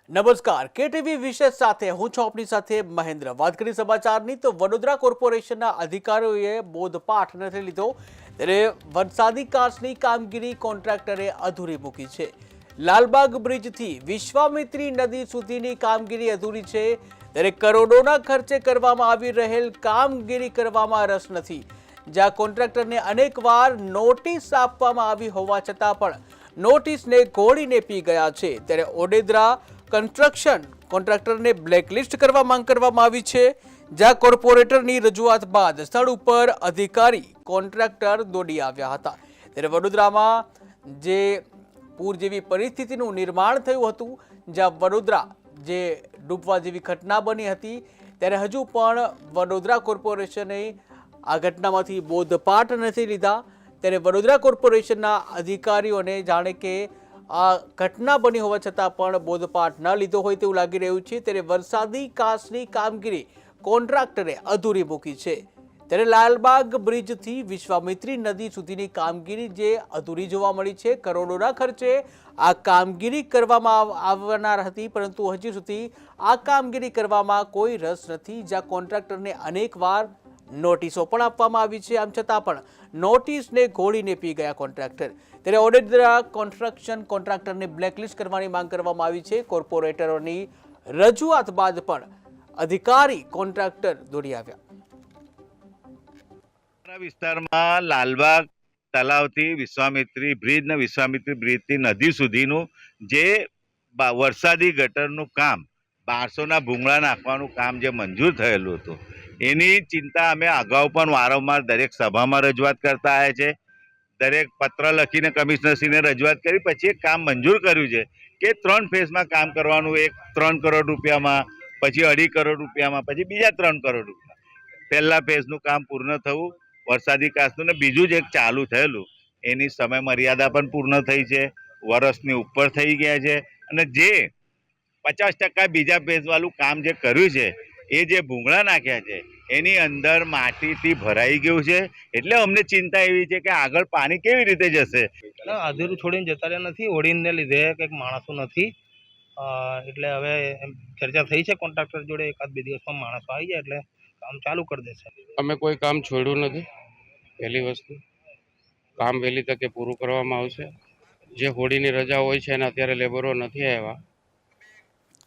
નમસ્કાર, કેટીવી વિશેષ સાથે હું છું આપની સાથે મહેન્દ્ર। વાત કરી સમાચારની તો વડોદરા કોર્પોરેશનના અધિકારીઓએ બોધપાઠ નથી લીધો, ત્યારે વરસાદી કાચની કામગીરી કોન્ટ્રાક્ટરે અધૂરી મૂકી છે। લાલબાગ બ્રિજથી વિશ્વામિત્રી નદી સુધીની કામગીરી અધૂરી છે, ત્યારે કરોડોના ખર્ચે કરવામાં આવી રહેલ કામગીરી કરવામાં રસ નથી। જ્યાં કોન્ટ્રાક્ટરને અનેકવાર નોટિસ આપવામાં આવી હોવા છતાં પણ નોટિસને ઘોડીને પી ગયા છે, ત્યારે ઓડેદરા કન્સ્ટ્રક્શન કોન્ટ્રાક્ટરને બ્લેકલિસ્ટ કરવા માંગ કરવામાં આવી છે। જ્યાં કોર્પોરેટરની રજૂઆત બાદ સ્થળ ઉપર અધિકારી કોન્ટ્રાક્ટર દોડી આવ્યા હતા, ત્યારે વડોદરામાં જે પૂર જેવી પરિસ્થિતિનું નિર્માણ થયું હતું, જ્યાં વડોદરા જે ડૂબવા જેવી ઘટના બની હતી, ત્યારે હજુ પણ વડોદરા કોર્પોરેશને આ ઘટનામાંથી બોધપાઠ નથી લીધા। ત્યારે વડોદરા કોર્પોરેશનના અધિકારીઓને જાણે કે આ ઘટના બની હોવા છતાં પણ બોધપાઠ ન લીધો હોય તેવું લાગી રહ્યું છે। ત્યારે વરસાદી કાચની કામગીરી કોન્ટ્રાક્ટરે અધૂરી મૂકી છે, ત્યારે લાલબાગ બ્રિજથી વિશ્વામિત્રી નદી સુધીની કામગીરી જે અધૂરી જોવા મળી છે। કરોડોના ખર્ચે આ કામગીરી કરવામાં આવનાર હતી, પરંતુ હજી સુધી આ કામગીરી કરવામાં કોઈ રસ નથી। જ્યાં કોન્ટ્રાક્ટરને અનેકવાર નોટિસો પણ આપવામાં આવી છે, આમ છતાં પણ નોટિસને ઘોડીને પી ગયા કોન્ટ્રાક્ટર। ત્યારે ઓડેદરા કન્સ્ટ્રક્શન કોન્ટ્રાક્ટરને બ્લેકલિસ્ટ કરવાની માંગ કરવામાં આવી છે। કોર્પોરેટરોની રજૂઆત બાદ પણ અધિકારી કોન્ટ્રાક્ટર દોડી આવ્યા। વિસ્તારમાં લાલબાગ તલાવથી વિશ્વામિત્રી બ્રિજ ને વિશ્વામિત્રી બ્રિજથી નદી સુધીનું જે વરસાદી ગટરનું કામ 1200ના ભૂંગળા નાખવાનું કામ જે મંજૂર થયેલું હતું, એની ચિંતા અમે અગાઉ પણ વારંવાર દરેક સભામાં રજૂઆત કરતા આવ્યા છે। દરેક પત્ર લખીને કમિશનરશ્રીને રજૂઆત કરી પછી એક કામ મંજૂર કર્યું છે કે 3 ફેઝમાં કામ કરવાનું, એક 3 કરોડ રૂપિયામાં, પછી 2.5 કરોડ રૂપિયામાં, પછી બીજા 3 કરોડ રૂપિયા। પહેલા ફેઝનું કામ પૂર્ણ થવું વરસાદી કાચનું, ને બીજું જ એક ચાલુ થયેલું એની સમય મર્યાદા પણ પૂર્ણ થઈ છે, વર્ષની ઉપર થઈ ગયા છે। અને જે 50% બીજા ફેઝ વાળું કામ જે કર્યું છે, એ જે ભૂંગળા નાખ્યા છે એની અંદર માટીથી ભરાઈ ગયું છે। એટલે અમને ચિંતા એવી છે કે આગળ પાણી કેવી રીતે જશે। અધૂરું છોડીને જતા રહ્યા નથી, ઓડીને લીધે કંઈક માણસો નથી, એટલે હવે ચર્ચા થઈ છે કોન્ટ્રાક્ટર જોડે, 1-2 દિવસમાં માણસો આવી જાય એટલે કામ ચાલુ કરી દેશે। અમે કોઈ કામ છોડ્યું નથી। પહેલી વસ્તુ, કામ વહેલી તકે પૂરું કરવામાં આવશે। જે હોળીની રજા હોય છે અને અત્યારે લેબરો નથી આવ્યા,